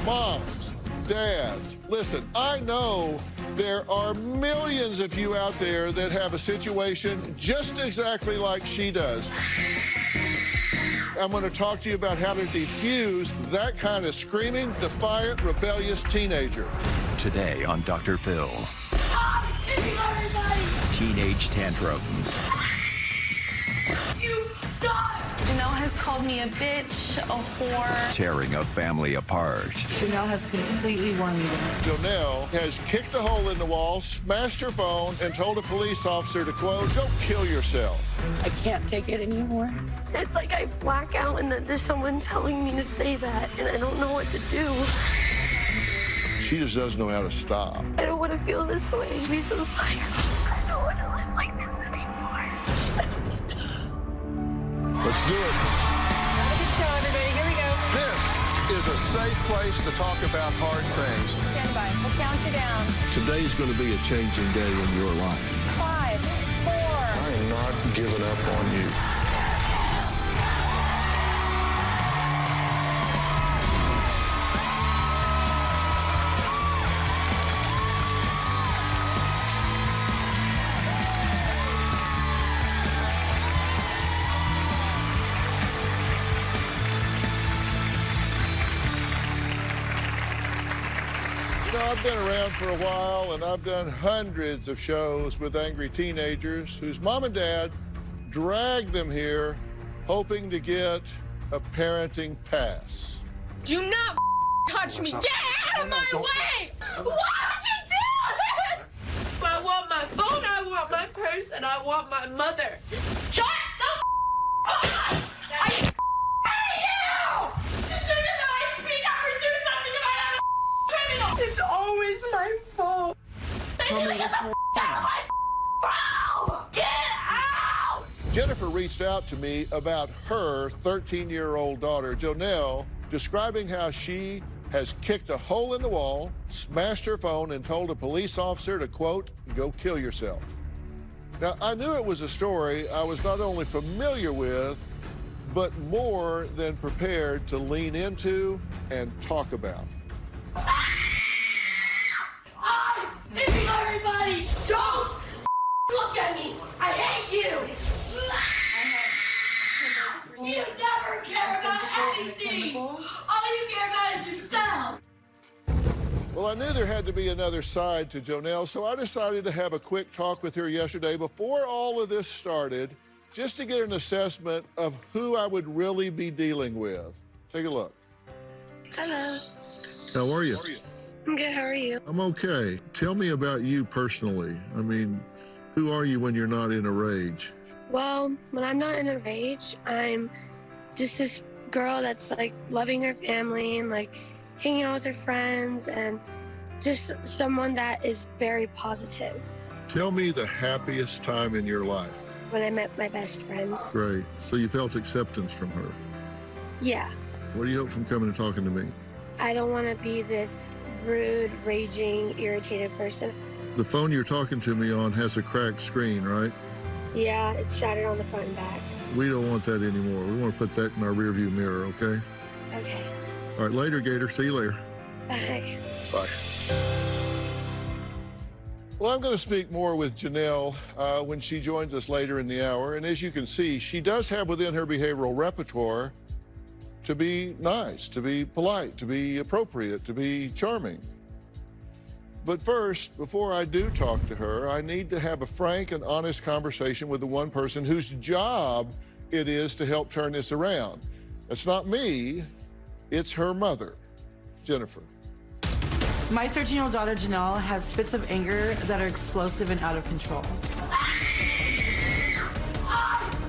Moms, dads, listen, I know there are millions of you out there that have a situation just exactly like she does. I'm going to talk to you about how to defuse that kind of screaming, defiant, rebellious teenager. Today on Dr. Phil. Stop! Everybody! Teenage tantrums. You suck! Janelle has called me a bitch, a whore. Tearing a family apart. Janelle has completely worn me down. Janelle has kicked a hole in the wall, smashed her phone, and told a police officer to, quote, "Go kill yourself." I can't take it anymore. It's like I black out and that there's someone telling me to say that, and I don't know what to do. She just doesn't know how to stop. I don't want to feel this way. Be so psycho. I don't want to live like this anymore. Let's do it. Have a good show, everybody. Here we go. This is a safe place to talk about hard things. Stand by. We'll count you down. Today's going to be a changing day in your life. 5, 4. I am not giving up on you. You know, I've been around for a while, and I've done hundreds of shows with angry teenagers whose mom and dad dragged them here hoping to get a parenting pass. Do not touch me. Get out of my way! Why would you do this? I want my phone, I want my purse, and I want my mother. Shut the up! I hate you! As soon as I speak up or do something about it, I'm a criminal. It's always my fault. They need to get the out of my room! Get out! Jennifer reached out to me about her 13-year-old daughter, Jonelle, describing how she has kicked a hole in the wall, smashed her phone, and told a police officer to, quote, "Go kill yourself." Now, I knew it was a story I was not only familiar with, but more than prepared to lean into and talk about. I hate everybody! Don't look at me! I hate you! You never care about anything! All you care about is yourself! Well, I knew there had to be another side to Jonelle, so I decided to have a quick talk with her yesterday before all of this started, just to get an assessment of who I would really be dealing with. Take a look. Hello. How are you? I'm good, how are you? I'm okay. Tell me about you personally. I mean, who are you when you're not in a rage? Well, when I'm not in a rage, I'm just this girl that's like loving her family and like hanging out with her friends and just someone that is very positive. Tell me the happiest time in your life. When I met my best friend. Great. So you felt acceptance from her. Yeah. What do you hope from coming and talking to me? I don't want to be this rude, raging, irritated person. The phone you're talking to me on has a cracked screen, right? Yeah, it's shattered on the front and back. We don't want that anymore. We want to put that in our rearview mirror, okay? Okay. All right, later, Gator. See you later. Bye. Bye. Well, I'm going to speak more with Janelle when she joins us later in the hour. And as you can see, she does have within her behavioral repertoire to be nice, to be polite, to be appropriate, to be charming. But first, before I do talk to her, I need to have a frank and honest conversation with the one person whose job it is to help turn this around. It's not me, it's her mother, Jennifer. My 13-year-old daughter, Janelle, has fits of anger that are explosive and out of control. I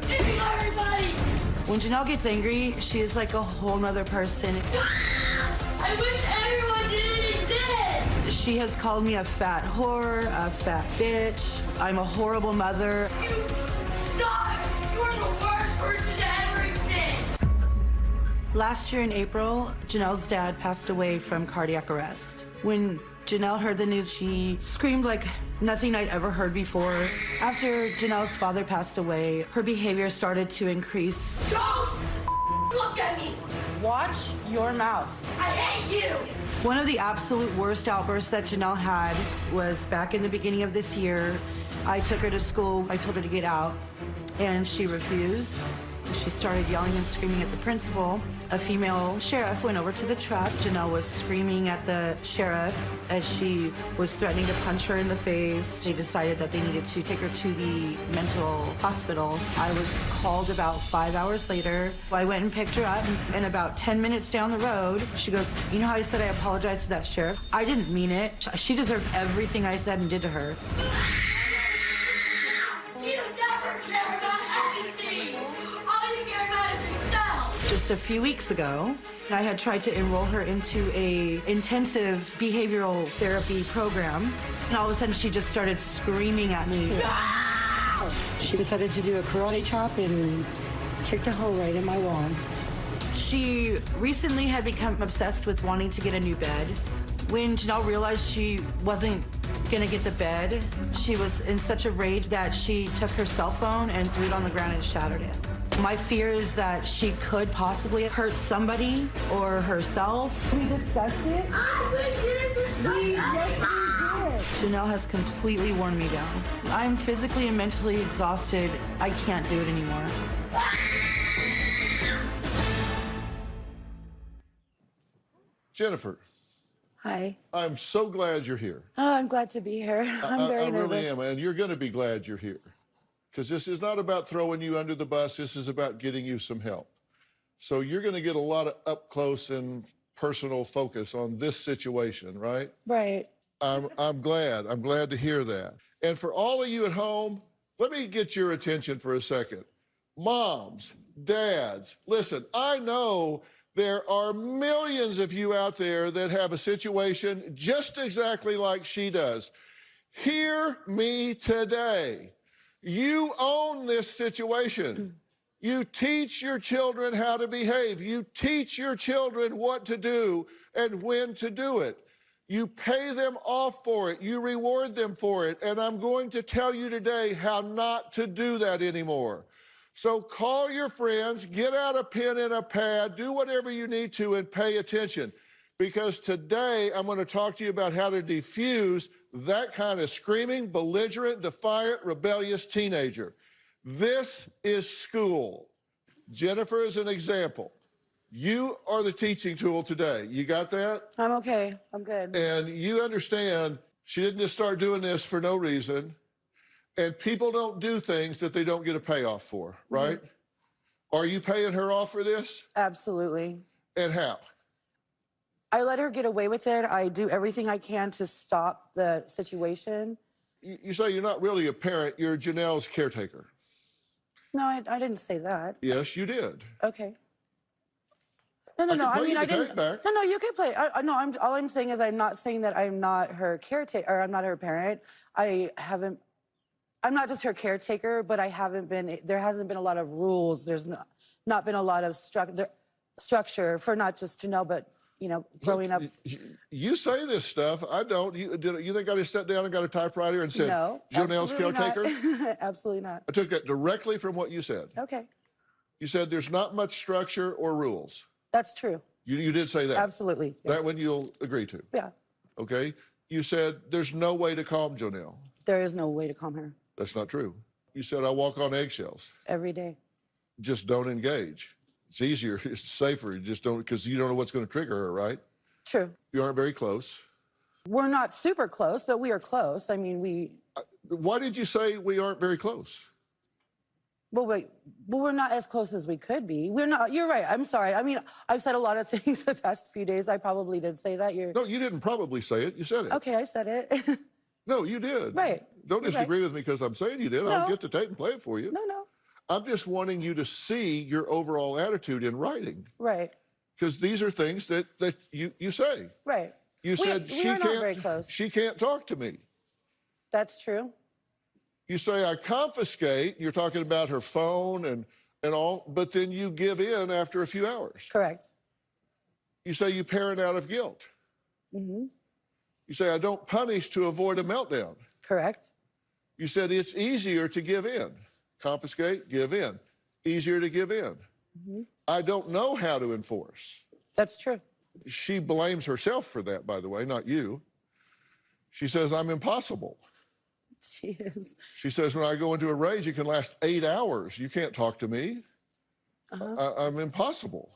hate everybody! When Janelle gets angry, she is like a whole nother person. I wish everyone didn't exist! She has called me a fat whore, a fat bitch. I'm a horrible mother. You suck! You are the worst person to ever exist! Last year in April, Janelle's dad passed away from cardiac arrest. When Janelle heard the news, she screamed like nothing I'd ever heard before. After Janelle's father passed away, her behavior started to increase. Don't look at me! Watch your mouth. I hate you! One of the absolute worst outbursts that Janelle had was back in the beginning of this year. I took her to school. I told her to get out, and she refused. She started yelling and screaming at the principal. A female sheriff went over to the truck. Janelle was screaming at the sheriff as she was threatening to punch her in the face. They decided that they needed to take her to the mental hospital. I was called about 5 hours later. I went and picked her up, and about 10 minutes down the road, she goes, "You know how I said I apologized to that sheriff? I didn't mean it. She deserved everything I said and did to her." You never care about anything! All you care about is yourself! Just a few weeks ago, I had tried to enroll her into a intensive behavioral therapy program, and all of a sudden she just started screaming at me. No! She decided to do a karate chop and kicked a hole right in my wall. She recently had become obsessed with wanting to get a new bed. When Janelle realized she wasn't gonna get the bed, she was in such a rage that she took her cell phone and threw it on the ground and shattered it. My fear is that she could possibly hurt somebody or herself. We discussed it. I've been doing this stuff. Janelle has completely worn me down. I'm physically and mentally exhausted. I can't do it anymore. Jennifer, Hi. I'm so glad you're here. Oh, I'm glad to be here. I'm very I nervous. really am, and you're going to be glad you're here. Because this is not about throwing you under the bus. This is about getting you some help. So you're going to get a lot of up close and personal focus on this situation, right? Right. I'm glad. I'm glad to hear that. And for all of you at home, let me get your attention for a second. Moms, dads, listen, I know there are millions of you out there that have a situation just exactly like she does. Hear me today. You own this situation. You teach your children how to behave. You teach your children what to do and when to do it. You pay them off for it. You reward them for it. And I'm going to tell you today how not to do that anymore. So call your friends, get out a pen and a pad, do whatever you need to, and pay attention. Because today I'm going to talk to you about how to defuse that kind of screaming, belligerent, defiant, rebellious teenager. This is school. Jennifer is an example. You are the teaching tool today. You got that? I'm okay. I'm good. And you understand she didn't just start doing this for no reason. And people don't do things that they don't get a payoff for, right? Mm-hmm. Are you paying her off for this? Absolutely. And how? I let her get away with it. I do everything I can to stop the situation. You say you're not really a parent, you're Janelle's caretaker. No, I didn't say that. Yes, you did. Okay. No. I mean, I didn't. Back. No, you can play. No, all I'm saying is I'm not saying that I'm not her caretaker, or I'm not her parent. I'm not just her caretaker, but there hasn't been a lot of rules. There's not been a lot of structure for not just Janelle, but, you know, growing up. You say this stuff. I don't. You think I just sat down and got a typewriter and said, no, Janelle's caretaker? Not. Absolutely not. I took that directly from what you said. Okay. You said there's not much structure or rules. That's true. You did say that. Absolutely. Yes. That one you'll agree to. Yeah. Okay. You said there's no way to calm Janelle. There is no way to calm her. That's not true. You said I walk on eggshells. Every day. Just don't engage. It's easier. It's safer. You just don't, because you don't know what's going to trigger her, right? True. You aren't very close. We're not super close, but we are close. I mean, Why did you say we aren't very close? Well, we're not as close as we could be. We're not. You're right. I'm sorry. I mean, I've said a lot of things the past few days. I probably did say that. No, you didn't probably say it. You said it. Okay, I said it. No, you did. Right. Don't disagree with me because I'm saying you did. No. I'll get the tape and play it for you. No. I'm just wanting you to see your overall attitude in writing. Right. Because these are things that you say. Right. You said we are not very close. She can't talk to me. That's true. You say I confiscate. You're talking about her phone and all, but then you give in after a few hours. Correct. You say you parent out of guilt. Mm-hmm. You say I don't punish to avoid a meltdown. Correct. You said it's easier to give in. Confiscate, give in. Easier to give in. Mm-hmm. I don't know how to enforce. That's true. She blames herself for that, by the way, not you. She says, I'm impossible. She is. She says, when I go into a rage, it can last 8 hours. You can't talk to me. I'm impossible.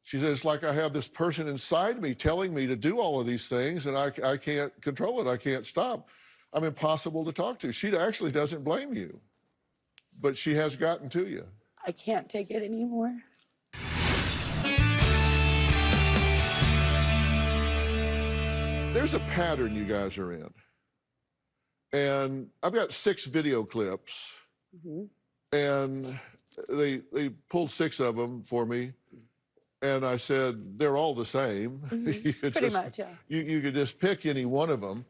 She says, it's like I have this person inside me telling me to do all of these things, and I can't control it. I can't stop. I'm impossible to talk to. She actually doesn't blame you, but she has gotten to you. I can't take it anymore. There's a pattern you guys are in. And I've got 6 video clips, and they pulled 6 of them for me. And I said, they're all the same. You could Pretty just, much, yeah. You could just pick any one of them.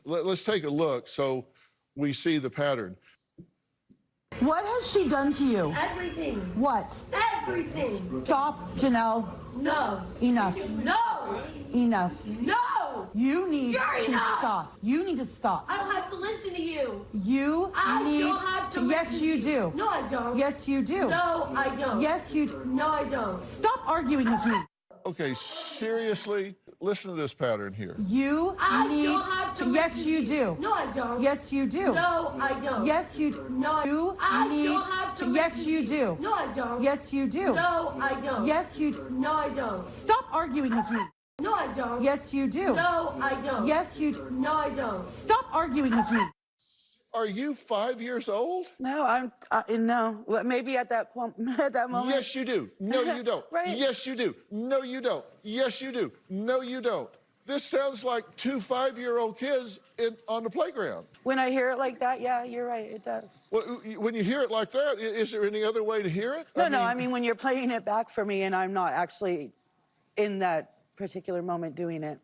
Let's take a look so we see the pattern. What has she done to you? Everything. What? Everything. Stop, Janelle. No. Enough. No. Enough. No. You need You're to enough. stop. You need to stop. I don't have to listen to you. You I need don't have to Yes, listen you to you. do. No, I don't. Yes, you do. No, I don't. Yes, you do. No, I don't. Stop arguing with me. Okay, seriously, listen to this pattern here. You I need don't have to Yes, listen you to do. No, I don't. Yes, you do. No, I don't. Yes, you do. No, You I need don't have to Yes, listen you to do. No, I don't. Yes, you do. No, I don't. Yes, you do. No, I don't. Stop arguing with me. No, I don't. Yes, you do. No, I don't. Yes, you do. No, I don't. Stop arguing with me. Are you 5 years old? No, no. Well, maybe at that point, at that moment. Yes, you do. No, you don't. Right. Yes, you do. No, you don't. Yes, you do. No, you don't. This sounds like 2 5-year-old kids on the playground. When I hear it like that, yeah, you're right, it does. Well, when you hear it like that, is there any other way to hear it? No, I mean, when you're playing it back for me and I'm not actually in that particular moment doing it.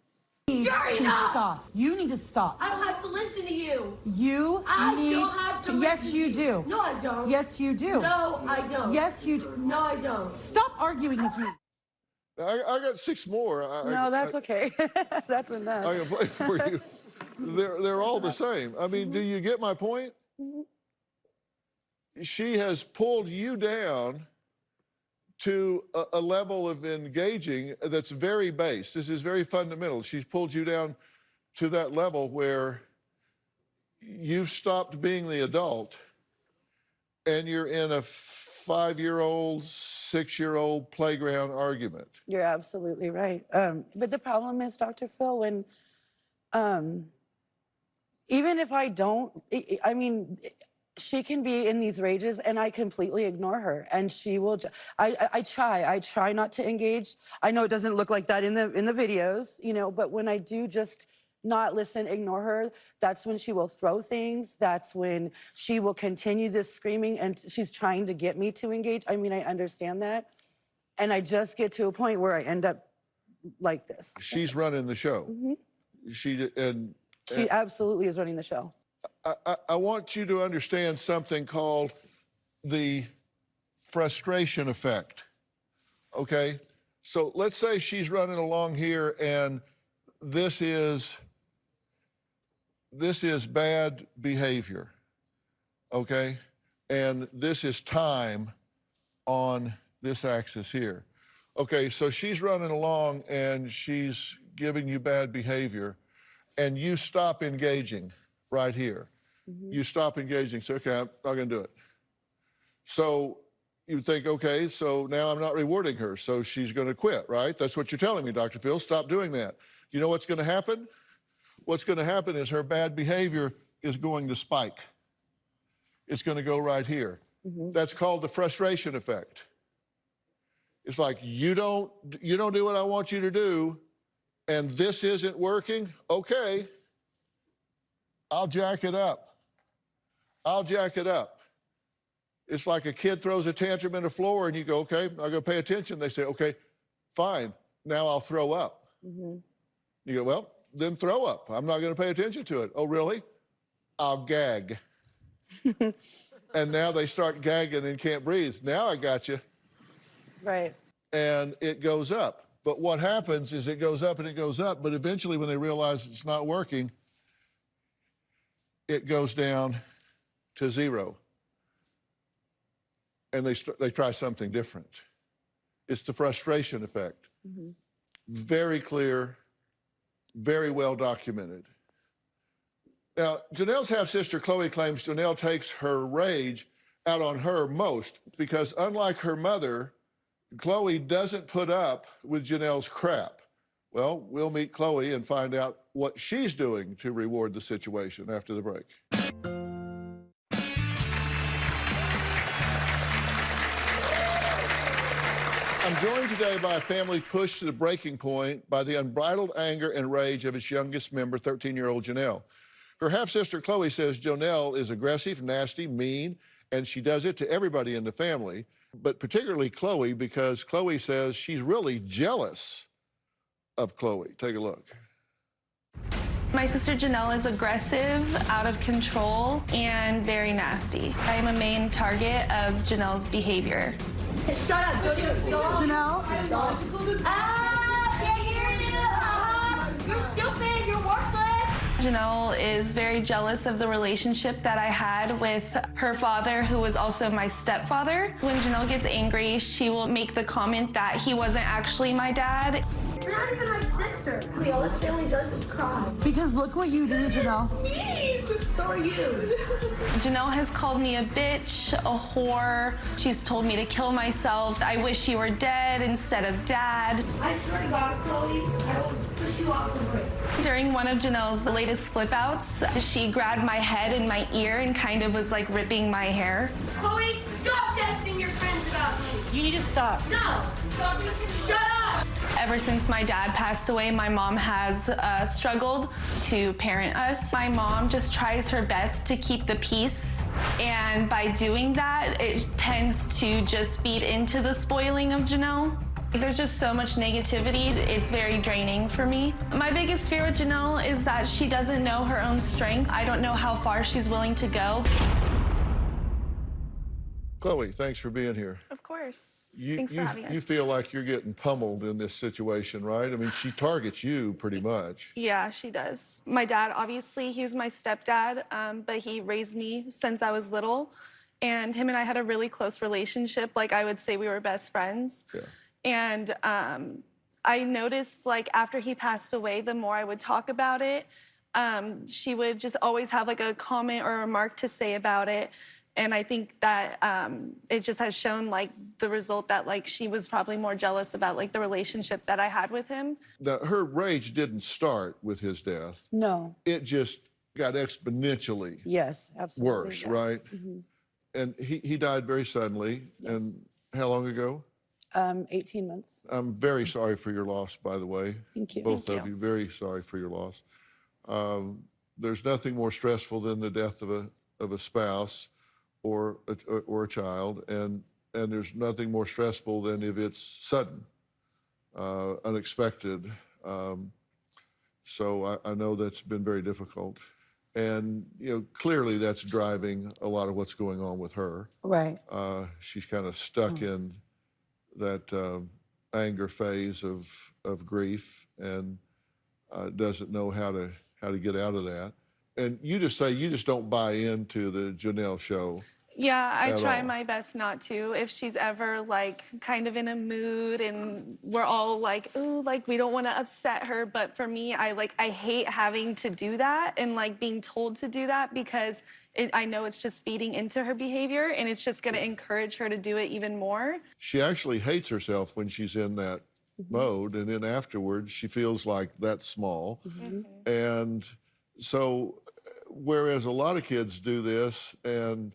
You You're need to enough. stop. You need to stop. I don't have to listen to you. You I need don't have to Yes, listen you to do. No, I don't. Yes, you do. No, I don't. Yes, you do. No, I don't. Stop arguing with me. I got 6 more. No, that's okay. That's enough. I can play for you. They're all the same. I mean, do you get my point? She has pulled you down to a level of engaging that's very base. This is very fundamental. She's pulled you down to that level where you've stopped being the adult and you're in a 5-year-old, 6-year-old playground argument. You're absolutely right. But the problem is, Dr. Phil, when even if I don't, I mean, she can be in these rages and I completely ignore her, and she will. I try not to engage. I know it doesn't look like that in the videos, you know, but when I do just not listen, ignore her, that's when she will throw things. That's when she will continue this screaming, and she's trying to get me to engage. I mean, I understand that. And I just get to a point where I end up like this. She's running the show. She absolutely is running the show. I want you to understand something called the frustration effect, okay? So let's say she's running along here and this is bad behavior, okay? And this is time on this axis here. Okay, so she's running along and she's giving you bad behavior, and you stop engaging right here. You stop engaging. So, okay, I'm not going to do it. So you think, okay, so now I'm not rewarding her, so she's going to quit, right? That's what you're telling me, Dr. Phil. Stop doing that. You know what's going to happen? What's going to happen is her bad behavior is going to spike. It's going to go right here. That's called the frustration effect. It's like, you don't do what I want you to do, and this isn't working. Okay, I'll jack it up. I'll jack it up. It's like a kid throws a tantrum in the floor and you go, okay, I'm going to pay attention. They say, okay, fine, now I'll throw up. You go, well, then throw up. I'm not going to pay attention to it. Oh, really? I'll gag. And now they start gagging and can't breathe. Now I got you. Right. And it goes up. But what happens is it goes up and it goes up, but eventually when they realize it's not working, it goes down to 0. and they try something different. It's the frustration effect. Very clear, very well documented. Now, Janelle's half-sister, Chloe, claims Janelle takes her rage out on her most because unlike her mother, Chloe doesn't put up with Janelle's crap. Well, we'll meet Chloe and find out what she's doing to reward the situation after the break. I'm joined today by a family pushed to the breaking point by the unbridled anger and rage of its youngest member, 13-year-old Janelle. Her half-sister, Chloe, says Janelle is aggressive, nasty, mean, and she does it to everybody in the family, but particularly Chloe, because Chloe says she's really jealous of Chloe. Take a look. My sister Janelle is aggressive, out of control, and very nasty. I am a main target of Janelle's behavior. Hey, shut up, go to the store. Janelle? Can't hear you. You're stupid, you're worthless. Janelle is very jealous of the relationship that I had with her father, who was also my stepfather. When Janelle gets angry, she will make the comment that he wasn't actually my dad. You're not even my sister. All this family does is cry. Because look what you do, Janelle. So are you. Janelle has called me a bitch, a whore. She's told me to kill myself. I wish you were dead instead of dad. I swear to God, Chloe, I will push you off the bridge. During one of Janelle's latest flip outs, she grabbed my head and my ear and kind of was like ripping my hair. Chloe, stop texting your friends about me. You need to stop. No. Stop. Shut up. Ever since my dad passed away, my mom has struggled to parent us. My mom just tries her best to keep the peace, and by doing that, it tends to just feed into the spoiling of Janelle. There's just so much negativity. It's very draining for me. My biggest fear with Janelle is that she doesn't know her own strength. I don't know how far she's willing to go. Chloe, thanks for being here. Of course. Thanks for having us. You feel like you're getting pummeled in this situation, right? I mean, she targets you pretty much. Yeah, she does. My dad, obviously, he was my stepdad, but he raised me since I was little. And him and I had a really close relationship. Like, I would say we were best friends. Yeah. And I noticed, like, after he passed away, the more I would talk about it, she would just always have, like, a comment or a remark to say about it. And I think that it just has shown, like, the result that, like, she was probably more jealous about, like, the relationship that I had with him. Now, her rage didn't start with his death. No. It just got exponentially Yes, absolutely. worse, yes. right? And he died very suddenly. Yes. And how long ago? 18 months. I'm very sorry for your loss, by the way. Thank you. Both Thank of you, very sorry for your loss. There's nothing more stressful than the death of a spouse or a child, and there's nothing more stressful than if it's sudden, unexpected. So I know that's been very difficult, and clearly that's driving a lot of what's going on with her. Right. She's kind of stuck in that anger phase of grief and doesn't know how to get out of that. And you just say you just don't buy into the Janelle show. Yeah, I try all. my best not to. If she's ever, like, kind of in a mood and we're all like, ooh, like, we don't want to upset her. But for me, I hate having to do that and, like, being told to do that because I know it's just feeding into her behavior and it's just going to encourage her to do it even more. She actually hates herself when she's in that mode, and then afterwards she feels like that's small. And so whereas a lot of kids do this and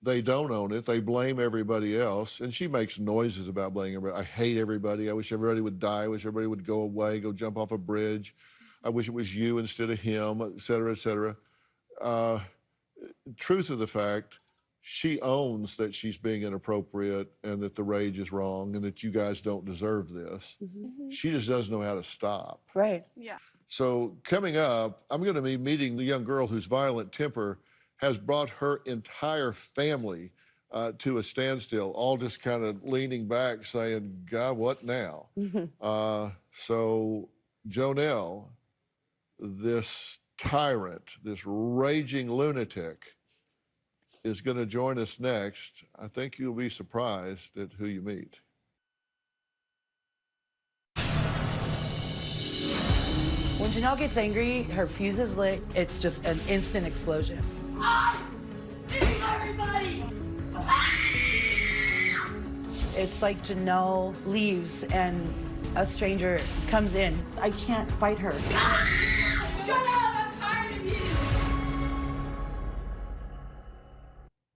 they don't own it, they blame everybody else, and she makes noises about blaming everybody. I hate everybody. I wish everybody would die. I wish everybody would go away, go jump off a bridge. I wish it was you instead of him, et cetera, et cetera. Truth of the fact, she owns that she's being inappropriate and that the rage is wrong and that you guys don't deserve this. She just doesn't know how to stop. Right. Yeah. So coming up, I'm going to be meeting the young girl whose violent temper has brought her entire family to a standstill, all just kind of leaning back saying, God, what now? So Janelle, this tyrant, this raging lunatic, is going to join us next. I think you'll be surprised at who you meet. When Janelle gets angry, her fuse is lit. It's just an instant explosion. Everybody! It's like Janelle leaves and a stranger comes in. I can't fight her. Shut up! I'm tired of you!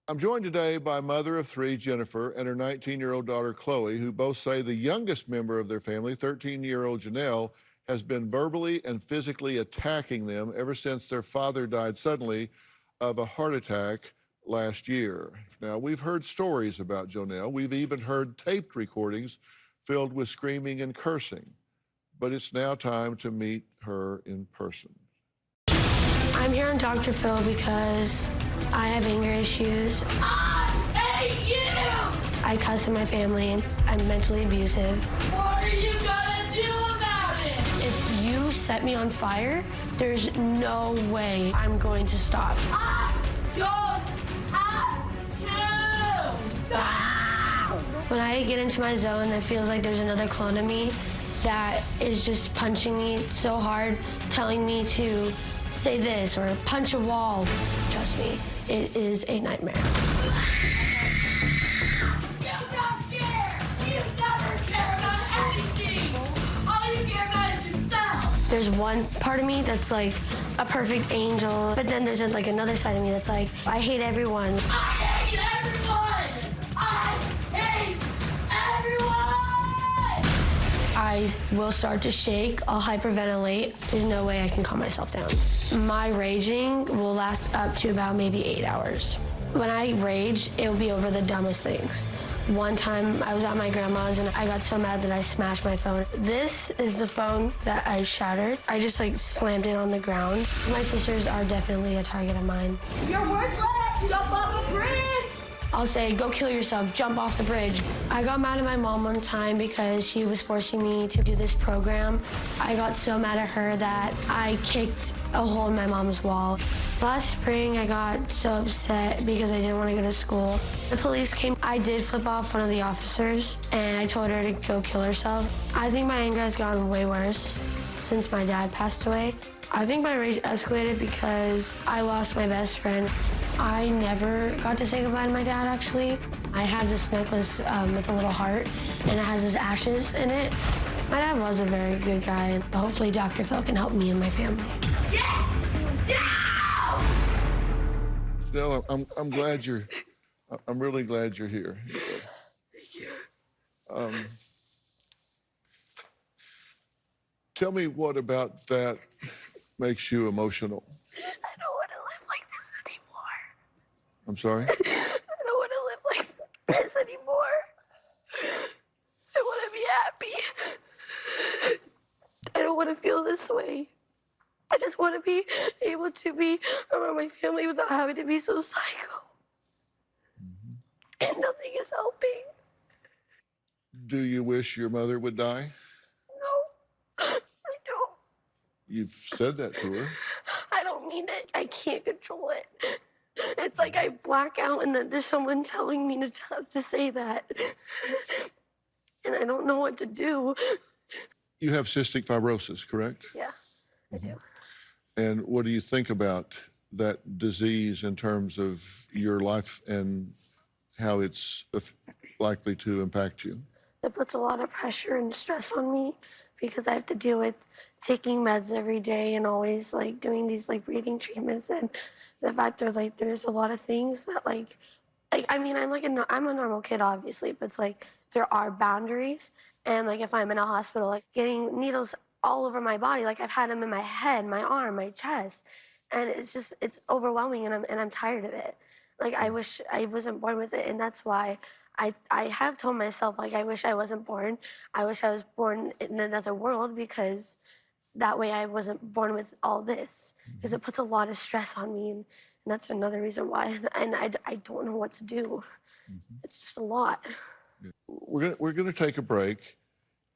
I'm joined today by mother of three, Jennifer, and her 19-year-old daughter, Chloe, who both say the youngest member of their family, 13-year-old Janelle, has been verbally and physically attacking them ever since their father died suddenly of a heart attack last year. Now, we've heard stories about Janelle. We've even heard taped recordings filled with screaming and cursing. But it's now time to meet her in person. I'm here on Dr. Phil because I have anger issues. I hate you! I cuss at my family. I'm mentally abusive. What are you gonna do about it? If you set me on fire, there's no way I'm going to stop. I don't have to! When I get into my zone, it feels like there's another clone of me that is just punching me so hard, telling me to say this or punch a wall. Trust me, it is a nightmare. You don't care! You never care about anything! All you care about is yourself! There's one part of me that's like a perfect angel, but then there's like another side of me that's like, I hate everyone. I hate everyone! I hate everyone! I will start to shake, I'll hyperventilate. There's no way I can calm myself down. My raging will last up to about maybe 8 hours. When I rage, it'll be over the dumbest things. One time I was at my grandma's and I got so mad that I smashed my phone. This is the phone that I shattered. I just like slammed it on the ground. My sisters are definitely a target of mine. You're worthless! Jump off a bridge! I'll say, go kill yourself, jump off the bridge. I got mad at my mom one time because she was forcing me to do this program. I got so mad at her that I kicked a hole in my mom's wall. Last spring, I got so upset because I didn't want to go to school. The police came. I did flip off one of the officers, and I told her to go kill herself. I think my anger has gotten way worse since my dad passed away. I think my rage escalated because I lost my best friend. I never got to say goodbye to my dad, actually. I have this necklace with a little heart, and it has his ashes in it. My dad was a very good guy, and hopefully Dr. Phil can help me and my family. Get down! Janelle, I'm glad I'm really glad you're here. Thank you. Tell me what about that makes you emotional. I don't want to live like this anymore. I'm sorry? I don't want to live like this anymore. I want to be happy. I don't want to feel this way. I just want to be able to be around my family without having to be so psycho. And nothing is helping. Do you wish your mother would die? No, I don't. You've said that to her. I don't mean it. I can't control it. It's like I black out and then there's someone telling me to say that. And I don't know what to do. You have cystic fibrosis, correct? Yeah, I do. And what do you think about that disease in terms of your life and how it's likely to impact you? It puts a lot of pressure and stress on me because I have to deal with taking meds every day and always like doing these like breathing treatments, and the fact that like there's a lot of things that like I mean I'm I'm a normal kid obviously, but it's like there are boundaries, and like if I'm in a hospital like getting needles all over my body, like I've had them in my head, my arm, my chest, and it's overwhelming, and I'm tired of it. Like I wish I wasn't born with it, and that's why I have told myself, like, I wish I wasn't born. I wish I was born in another world because that way I wasn't born with all this. Because it puts a lot of stress on me, and that's another reason why. And I don't know what to do. It's just a lot. We're gonna take a break,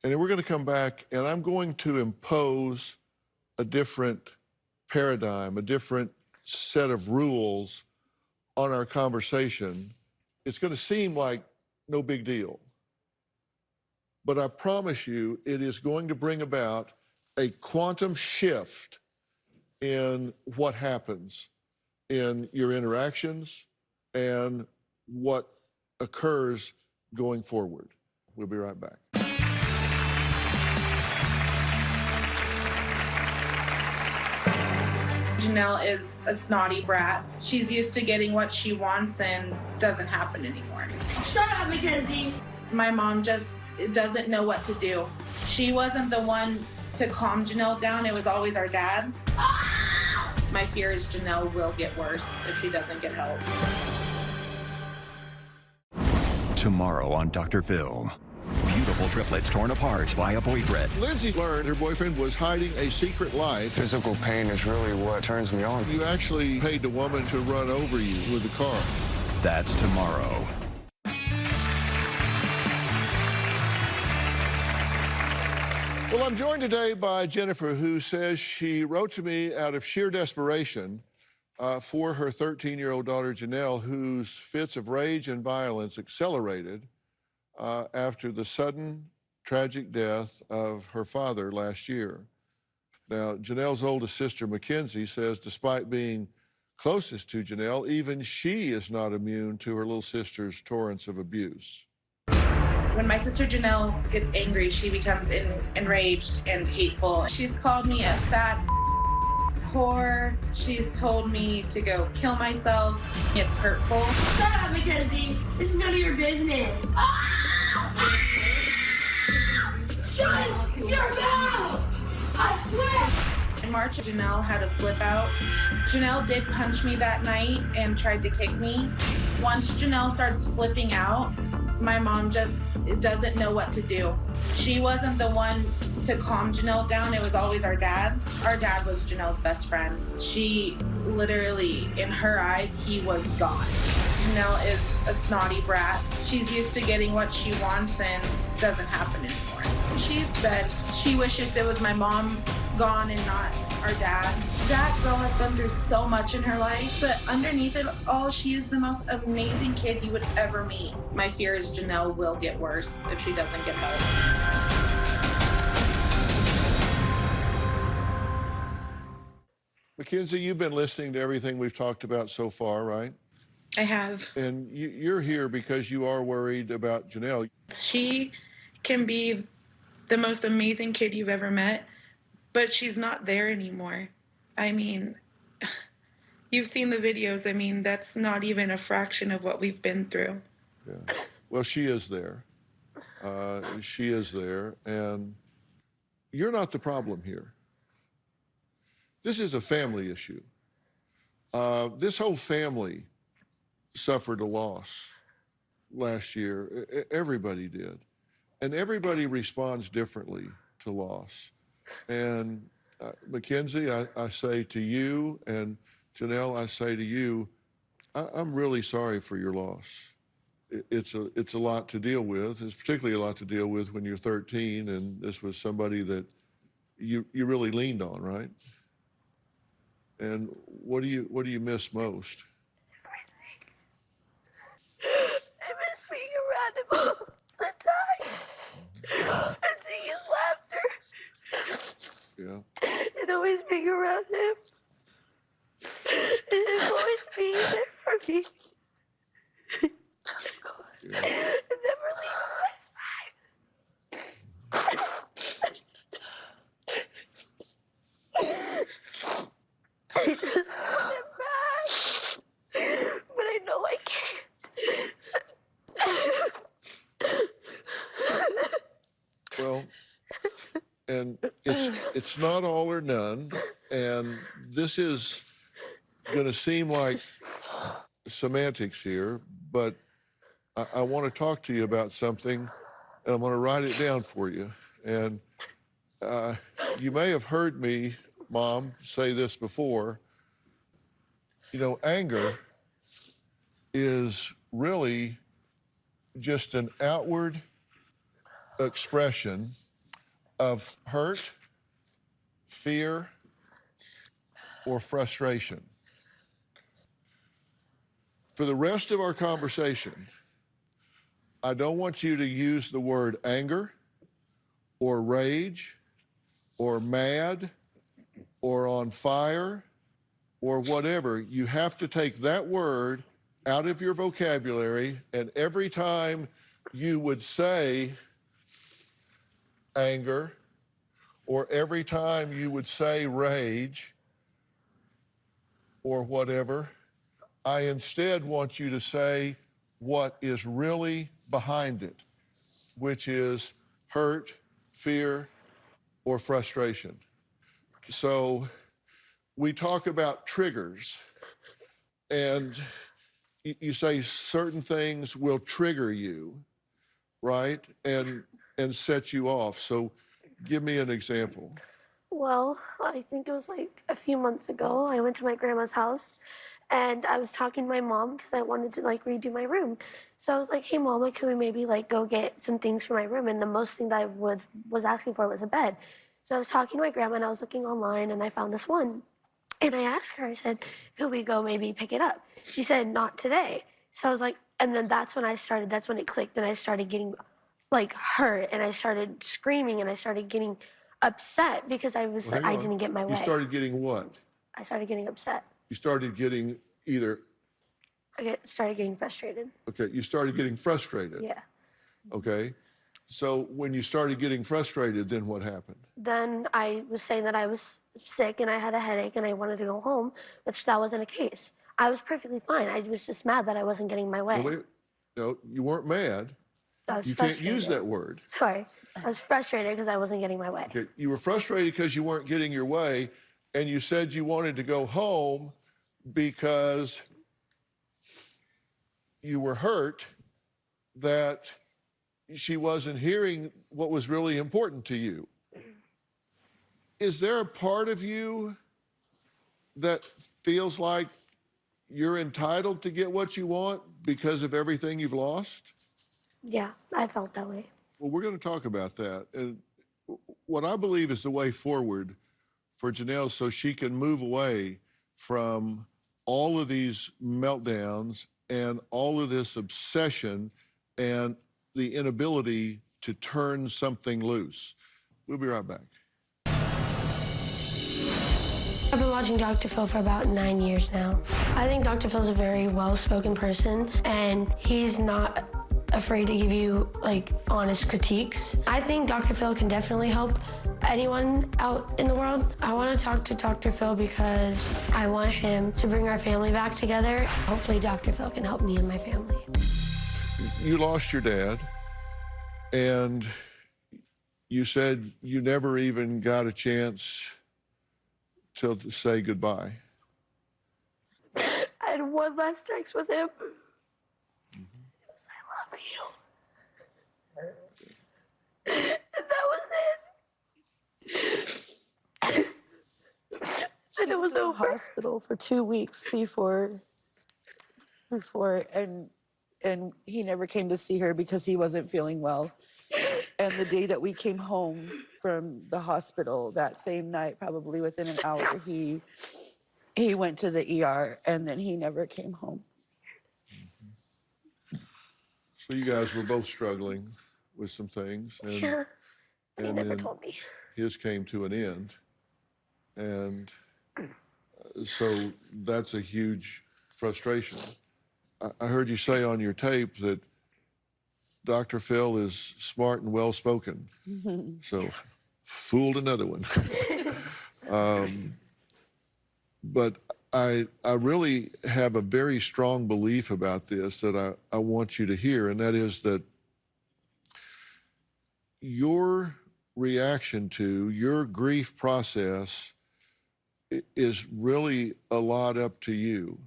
and then we're gonna come back, and I'm going to impose a different paradigm, a different set of rules on our conversation, it's going to seem like no big deal. But I promise you, it is going to bring about a quantum shift in what happens in your interactions and what occurs going forward. We'll be right back. Janelle is a snotty brat. She's used to getting what she wants and doesn't happen anymore. Shut up, Mackenzie. My mom just doesn't know what to do. She wasn't the one to calm Janelle down. It was always our dad. My fear is Janelle will get worse if she doesn't get help. Tomorrow on Dr. Phil. Beautiful triplets torn apart by a boyfriend. Lindsay learned her boyfriend was hiding a secret life. Physical pain is really what turns me on. You actually paid the woman to run over you with the car. That's tomorrow. Well, I'm joined today by Jennifer, who says she wrote to me out of sheer desperation for her 13-year-old daughter, Janelle, whose fits of rage and violence accelerated after the sudden, tragic death of her father last year. Now, Janelle's oldest sister, Mackenzie, says despite being closest to Janelle, even she is not immune to her little sister's torrents of abuse. When my sister Janelle gets angry, she becomes enraged and hateful. She's called me a fat whore. She's told me to go kill myself. It's hurtful. Shut up, Mackenzie. This is none of your business. Shut your mouth! I swear! In March, Janelle had a flip out. Janelle did punch me that night and tried to kick me. Once Janelle starts flipping out, my mom just doesn't know what to do. She wasn't the one to calm Janelle down. It was always our dad. Our dad was Janelle's best friend. She literally, in her eyes, he was God. Janelle is a snotty brat. She's used to getting what she wants and doesn't happen anymore. She said she wishes it was my mom gone and not our dad. That girl has been through so much in her life, but underneath it all, she is the most amazing kid you would ever meet. My fear is Janelle will get worse if she doesn't get help. Mackenzie, you've been listening to everything we've talked about so far, right? I have. And you're here because you are worried about Janelle. She can be the most amazing kid you've ever met, but she's not there anymore. I mean, you've seen the videos. I mean, that's not even a fraction of what we've been through. Yeah. Well, she is there. She is there. And you're not the problem here. This is a family issue. This whole family suffered a loss last year. Everybody did. And everybody responds differently to loss. And Mackenzie, I say to you, and Janelle, I say to you, I'm really sorry for your loss. It's a lot to deal with. It's particularly a lot to deal with when you're 13, and this was somebody that you really leaned on, right? And what do you miss most? Everything. I miss being around him all the time. And seeing his laughter. Yeah. And always being around him. And him always being there for me. Yeah. And never leaving my side. I just want him back. But I know I can't. Well, and it's not all or none, and this is going to seem like semantics here, but I want to talk to you about something, and I'm going to write it down for you. And you may have heard me, Mom, say this before. You know, anger is really just an outward expression of hurt, fear, or frustration. For the rest of our conversation, I don't want you to use the word anger or rage or mad or on fire or whatever. You have to take that word out of your vocabulary, and every time you would say anger or every time you would say rage or whatever, I instead want you to say what is really behind it, which is hurt, fear, or frustration. So we talk about triggers, and you say certain things will trigger you, right? And set you off. So give me an example. Well, I think it was like a few months ago. I went to my grandma's house and I was talking to my mom because I wanted to like redo my room. So I was like, hey mom, can we maybe like go get some things for my room? And the most thing that I was asking for was a bed. So I was talking to my grandma and I was looking online and I found this one. And I asked her, I said, could we go maybe pick it up? She said, not today. So I was like, and then that's when it clicked and I started getting like hurt and I started screaming and I started getting upset because I didn't get my way. You started getting what? I started getting upset. You started getting either... started getting frustrated. Okay, you started getting frustrated. Yeah. Okay, so when you started getting frustrated, then what happened? Then I was saying that I was sick and I had a headache and I wanted to go home, which that wasn't a case. I was perfectly fine. I was just mad that I wasn't getting my way. No, wait, no, you weren't mad. I was You frustrated. can't use that word. Sorry. I was frustrated because I wasn't getting my way. Okay, you were frustrated because you weren't getting your way, and you said you wanted to go home because you were hurt that she wasn't hearing what was really important to you. Is there a part of you that feels like you're entitled to get what you want because of everything you've lost? Yeah, I felt that way. Well, we're going to talk about that. And what I believe is the way forward for Janelle so she can move away from all of these meltdowns and all of this obsession and the inability to turn something loose. We'll be right back. I've been watching Dr. Phil for about 9 years now. I think Dr. Phil's a very well-spoken person, and he's not afraid to give you like honest critiques. I think Dr. Phil can definitely help anyone out in the world. I want to talk to Dr. Phil because I want him to bring our family back together. Hopefully Dr. Phil can help me and my family. You lost your dad, and you said you never even got a chance to say goodbye. I had one last text with him. It was, I love you. And that was it. And it was over. Hospital for 2 weeks before and he never came to see her because he wasn't feeling well. And the day that we came home from the hospital, that same night, probably within an hour, he went to the ER and then he never came home. So you guys were both struggling with some things, and, Yeah. He and never then told me. his came to an end. And so that's a huge frustration. I heard you say on your tape that Dr. Phil is smart and well-spoken. So fooled another one. But I really have a very strong belief about this that I want you to hear, and that is that your reaction to your grief process is really a lot up to you.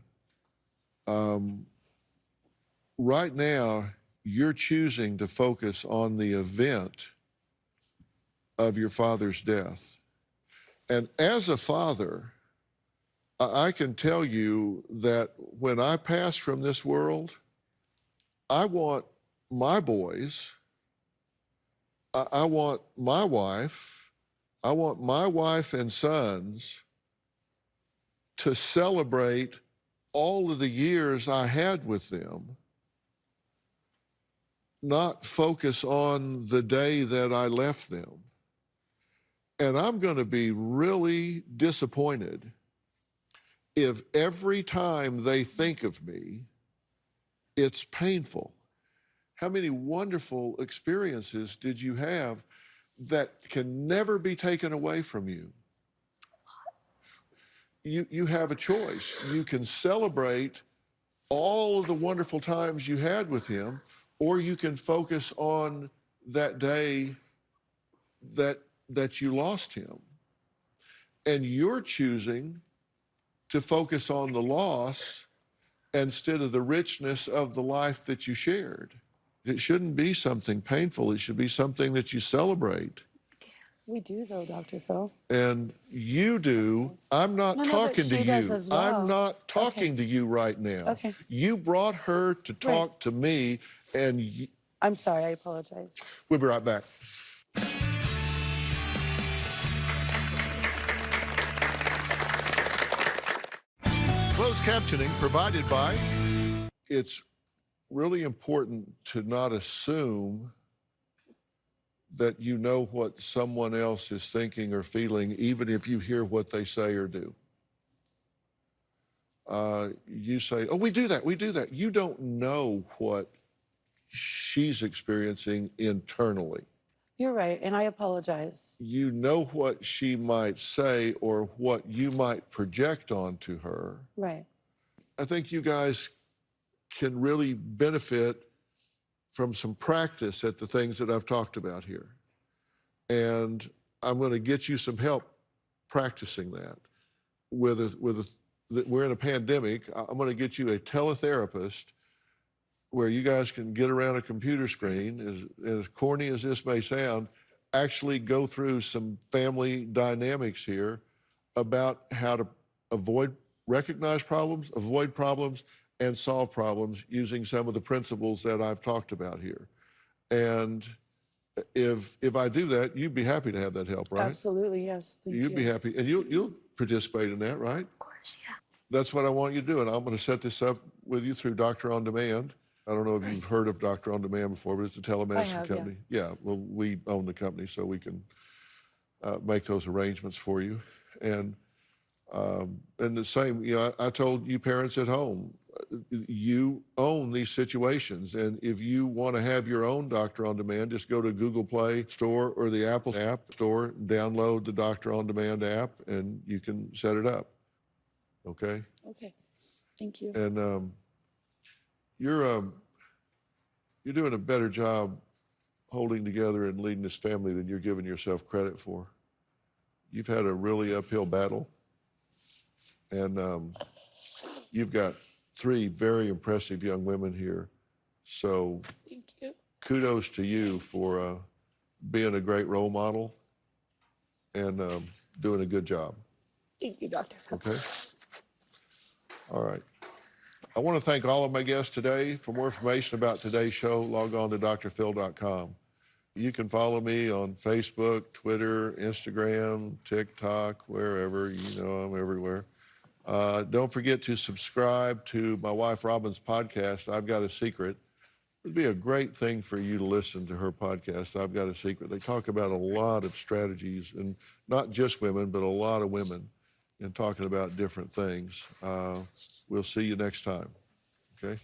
Right now, you're choosing to focus on the event of your father's death. And as a father, I can tell you that when I pass from this world, I want my boys, I want my wife and sons to celebrate all of the years I had with them, not focus on the day that I left them. And I'm going to be really disappointed if every time they think of me, it's painful. How many wonderful experiences did you have that can never be taken away from you? You have a choice. You can celebrate all of the wonderful times you had with him, or you can focus on that day that you lost him. And you're choosing to focus on the loss instead of the richness of the life that you shared. It shouldn't be something painful. It should be something that you celebrate. We do, though, Dr. Phil. And you do. I'm not talking to you. Does as well. I'm not talking to you right now. Okay. You brought her to talk to me, and I'm sorry. I apologize. We'll be right back. Closed captioning provided by. It's really important to not assume that you know what someone else is thinking or feeling, even if you hear what they say or do. You say, oh, we do that. You don't know what she's experiencing internally. You're right, and I apologize. You know what she might say or what you might project onto her. Right. I think you guys can really benefit from some practice at the things that I've talked about here. And I'm going to get you some help practicing that. We're in a pandemic. I'm going to get you a teletherapist where you guys can get around a computer screen, as corny as this may sound, actually go through some family dynamics here about how to recognize problems, avoid problems, and solve problems using some of the principles that I've talked about here. And if I do that, you'd be happy to have that help, right? Absolutely, yes. Thank you. You'd be happy, and you'll participate in that, right? Of course, yeah. That's what I want you to do, and I'm going to set this up with you through Doctor On Demand. I don't know if you've heard of Doctor On Demand before, but it's a telemedicine company. Yeah, well, we own the company, so we can make those arrangements for you. And the same, I told you parents at home, you own these situations. And if you want to have your own Doctor On Demand, just go to Google Play Store or the Apple App Store, download the Doctor On Demand app, and you can set it up. Okay? Okay. Thank you. And you're doing a better job holding together and leading this family than you're giving yourself credit for. You've had a really uphill battle. And you've got 3 very impressive young women here. So thank you. Kudos to you for being a great role model and doing a good job. Thank you, Dr. Phil. Okay? All right. I want to thank all of my guests today. For more information about today's show, log on to drphil.com. You can follow me on Facebook, Twitter, Instagram, TikTok, wherever. I'm everywhere. Don't forget to subscribe to my wife Robin's podcast, I've Got a Secret. It'd be a great thing for you to listen to her podcast, I've Got a Secret. They talk about a lot of strategies, and not just women, but a lot of women, and talking about different things. We'll see you next time, okay?